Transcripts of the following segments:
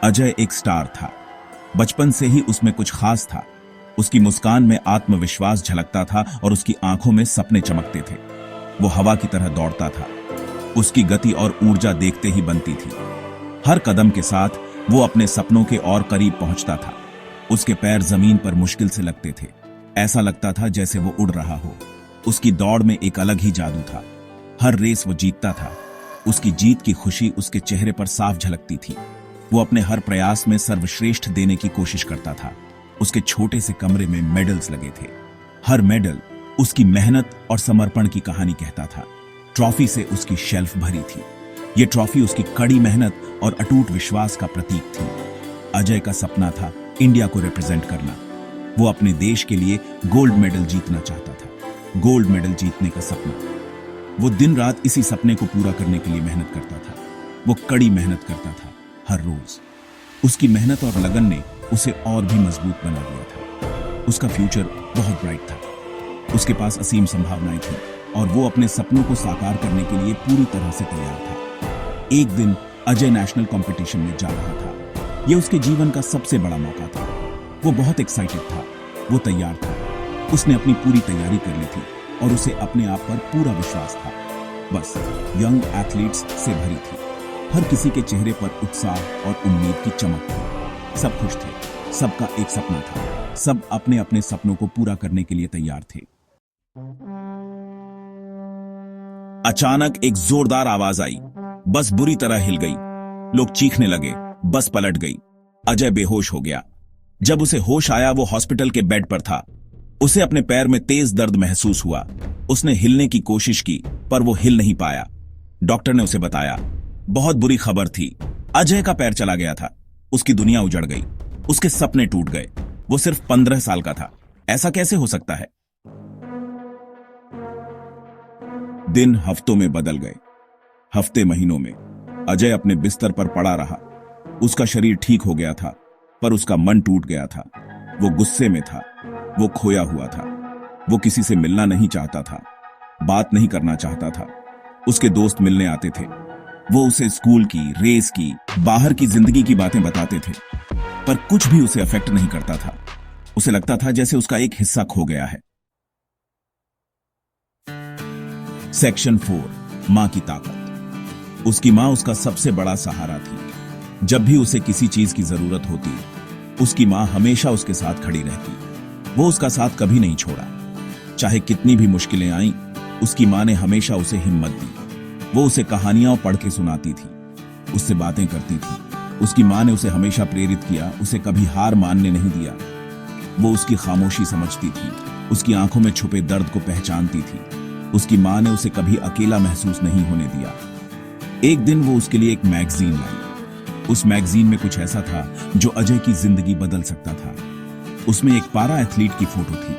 अजय एक स्टार था। बचपन से ही उसमें कुछ खास था। उसकी मुस्कान में आत्मविश्वास झलकता था और उसकी आंखों में सपने चमकते थे। वो हवा की तरह दौड़ता था। उसकी गति और ऊर्जा देखते ही बनती थी। हर कदम के साथ वो अपने सपनों के और करीब पहुंचता था। उसके पैर जमीन पर मुश्किल से लगते थे। ऐसा लगता था जैसे वो उड़ रहा हो। उसकी दौड़ में एक अलग ही जादू था। हर रेस वो जीतता था। उसकी जीत की खुशी उसके चेहरे पर साफ झलकती थी। वो अपने हर प्रयास में सर्वश्रेष्ठ देने की कोशिश करता था। उसके छोटे से कमरे में मेडल्स लगे थे। हर मेडल उसकी मेहनत और समर्पण की कहानी कहता था। ट्रॉफी से उसकी शेल्फ भरी थी। ये ट्रॉफी उसकी कड़ी मेहनत और अटूट विश्वास का प्रतीक थी। अजय का सपना था इंडिया को रिप्रेजेंट करना। वो अपने देश के लिए गोल्ड मेडल जीतना चाहता था। गोल्ड मेडल जीतने का सपना। वो दिन रात इसी सपने को पूरा करने के लिए मेहनत करता था। वो कड़ी मेहनत करता था हर रोज। उसकी मेहनत और लगन ने उसे और भी मजबूत बना दिया था। उसका फ्यूचर बहुत ब्राइट था। उसके पास असीम संभावनाएं थी और वो अपने सपनों को साकार करने के लिए पूरी तरह से तैयार था। एक दिन अजय नेशनल कंपटीशन में जा रहा था। यह उसके जीवन का सबसे बड़ा मौका था। वो बहुत एक्साइटेड था। वो तैयार था। उसने अपनी पूरी तैयारी कर ली थी और उसे अपने आप पर पूरा विश्वास था। बस यंग एथलीट्स से भरी थी। हर किसी के चेहरे पर उत्साह और उम्मीद की चमक थी। सब खुश थे। सबका एक सपना था। सब अपने अपने सपनों को पूरा करने के लिए तैयार थे। अचानक एक जोरदार आवाज आई। बस बुरी तरह हिल गई। लोग चीखने लगे। बस पलट गई। अजय बेहोश हो गया। जब उसे होश आया वो हॉस्पिटल के बेड पर था। उसे अपने पैर में तेज दर्द महसूस हुआ। उसने हिलने की कोशिश की पर वो हिल नहीं पाया। डॉक्टर ने उसे बताया, बहुत बुरी खबर थी। अजय का पैर चला गया था। उसकी दुनिया उजड़ गई। उसके सपने टूट गए। वो सिर्फ 15 साल का था। ऐसा कैसे हो सकता है? दिन हफ्तों में बदल गए। हफ्ते महीनों में। अजय अपने बिस्तर पर पड़ा रहा। उसका शरीर ठीक हो गया था पर उसका मन टूट गया था। वो गुस्से में था। वो खोया हुआ था। वो किसी से मिलना नहीं चाहता था। बात नहीं करना चाहता था। उसके दोस्त मिलने आते थे। वो उसे स्कूल की, रेस की, बाहर की जिंदगी की बातें बताते थे पर कुछ भी उसे अफेक्ट नहीं करता था। उसे लगता था जैसे उसका एक हिस्सा खो गया है। सेक्शन 4, मां की ताकत। उसकी मां उसका सबसे बड़ा सहारा थी। जब भी उसे किसी चीज की जरूरत होती, उसकी मां हमेशा उसके साथ खड़ी रहती। वो उसका साथ कभी नहीं छोड़ा। चाहे कितनी भी मुश्किलें आईं, उसकी मां ने हमेशा उसे हिम्मत दी। वो उसे कहानियां पढ़ के सुनाती थी। उससे बातें करती थी। उसकी मां ने उसे हमेशा प्रेरित किया। उसे कभी हार मानने नहीं दिया। वो उसकी खामोशी समझती थी। उसकी आंखों में छुपे दर्द को पहचानती थी। उसकी मां ने उसे कभी अकेला महसूस नहीं होने दिया। एक दिन वो उसके लिए एक मैगजीन लाई। उस मैगजीन में कुछ ऐसा था जो अजय की जिंदगी बदल सकता था। उसमें एक पारा एथलीट की फोटो थी।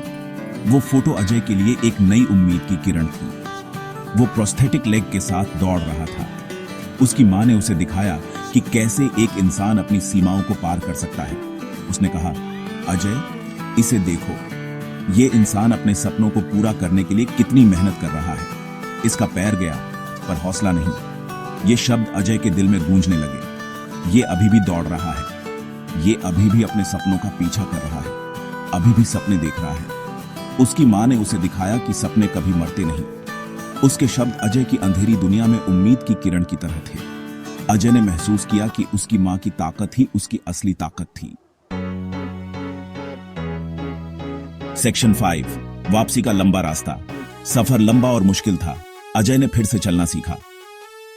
वो फोटो अजय के लिए एक नई उम्मीद की किरण थी। वो प्रोस्थेटिक लेग के साथ दौड़ रहा था। उसकी मां ने उसे दिखाया कि कैसे एक इंसान अपनी सीमाओं को पार कर सकता है। उसने कहा, अजय, इसे देखो। ये इंसान अपने सपनों को पूरा करने के लिए कितनी मेहनत कर रहा है। इसका पैर गया पर हौसला नहीं। ये शब्द अजय के दिल में गूंजने लगे। ये अभी भी दौड़ रहा है। ये अभी भी अपने सपनों का पीछा कर रहा है। अभी भी सपने देख रहा है। उसकी मां ने उसे दिखाया कि सपने कभी मरते नहीं। उसके शब्द अजय की अंधेरी दुनिया में उम्मीद की किरण की तरह थे। अजय ने महसूस किया कि उसकी मां की ताकत ही उसकी असली ताकत थी। सेक्शन 5, वापसी का लंबा रास्ता। सफर लंबा और मुश्किल था। अजय ने फिर से चलना सीखा।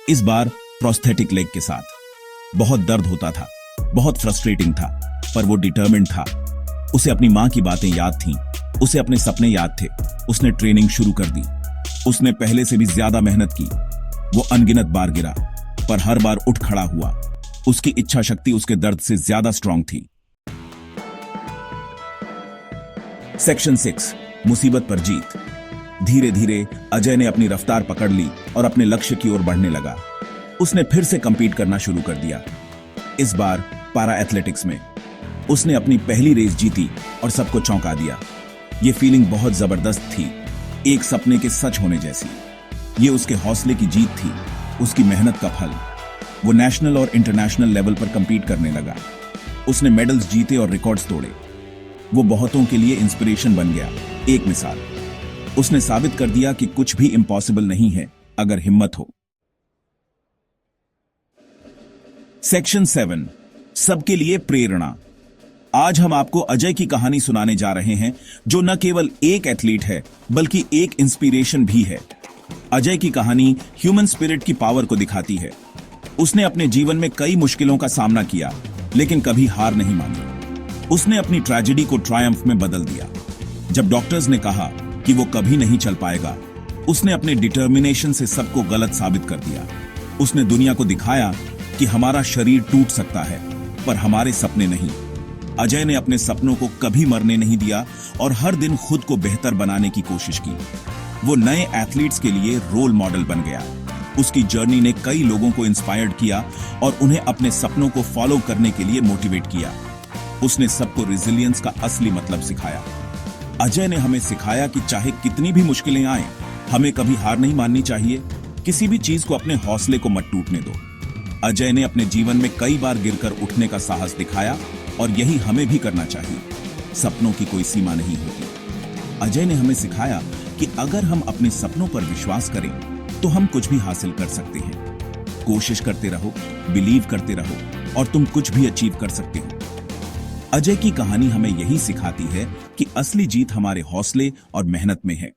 इस बार प्रोस्थेटिक लेग के साथ। बहुत दर्द होता था। बहुत फ्रस्ट्रेटिंग था पर वो डिटरमिन्ड था। उसे अपनी मां की बातें याद थीं। उसे अपने सपने याद थे। उसने ट्रेनिंग शुरू कर दी। उसने पहले से भी ज्यादा मेहनत की। वो अनगिनत बार गिरा पर हर बार उठ खड़ा हुआ। उसकी इच्छा शक्ति उसके दर्द से ज्यादा स्ट्रांग थी। सेक्शन 6, मुसीबत पर जीत। धीरे धीरे अजय ने अपनी रफ्तार पकड़ ली और अपने लक्ष्य की ओर बढ़ने लगा। उसने फिर से कंपीट करना शुरू कर दिया। इस बार पारा एथलेटिक्स में उसने अपनी पहली रेस जीती और सबको चौंका दिया। यह फीलिंग बहुत जबरदस्त थी, एक सपने के सच होने जैसी। ये उसके हौसले की जीत थी, उसकी मेहनत का फल। वो नेशनल और इंटरनेशनल लेवल पर कंपीट करने लगा। उसने मेडल्स जीते और रिकॉर्ड्स तोड़े। वो बहुतों के लिए इंस्पिरेशन बन गया। एक मिसाल, उसने साबित कर दिया कि कुछ भी इम्पॉसिबल नहीं है अगर हिम्मत हो। सेक्शन 7, सबके लिए प्रेरणा। आज हम आपको अजय की कहानी सुनाने जा रहे हैं, जो न केवल एक एथलीट है बल्कि एक इंस्पिरेशन भी है। अजय की कहानी ह्यूमन स्पिरिट की पावर को दिखाती है। उसने अपने जीवन में कई मुश्किलों का सामना किया, लेकिन कभी हार नहीं मानी। उसने अपनी ट्रेजेडी को ट्रायम्फ में बदल दिया। जब डॉक्टर्स ने कहा कि वो कभी नहीं चल पाएगा, उसने अपने डिटर्मिनेशन से सबको गलत साबित कर दिया। उसने दुनिया को दिखाया कि हमारा शरीर टूट सकता है, पर हमारे सपने नहीं। अजय ने अपने सपनों को कभी मरने नहीं दिया और हर दिन खुद को बेहतर बनाने की कोशिश की। वो नए एथलीट्स के लिए रोल मॉडल बन गया। उसकी जर्नी ने कई लोगों को इंस्पायर्ड किया और उन्हें अपने सपनों को फॉलो करने के लिए मोटिवेट किया। उसने सबको रेजिलियंस का असली मतलब सिखाया। अजय ने हमें सिखाया कि चाहे कितनी भी मुश्किलें आए, हमें कभी हार नहीं माननी चाहिए। किसी भी चीज को अपने हौसले को मत टूटने दो। अजय ने अपने जीवन में कई बार गिरकर उठने का साहस दिखाया और यही हमें भी करना चाहिए। सपनों की कोई सीमा नहीं होती। अजय ने हमें सिखाया कि अगर हम अपने सपनों पर विश्वास करें तो हम कुछ भी हासिल कर सकते हैं। कोशिश करते रहो, बिलीव करते रहो और तुम कुछ भी अचीव कर सकते हो। अजय की कहानी हमें यही सिखाती है कि असली जीत हमारे हौसले और मेहनत में है।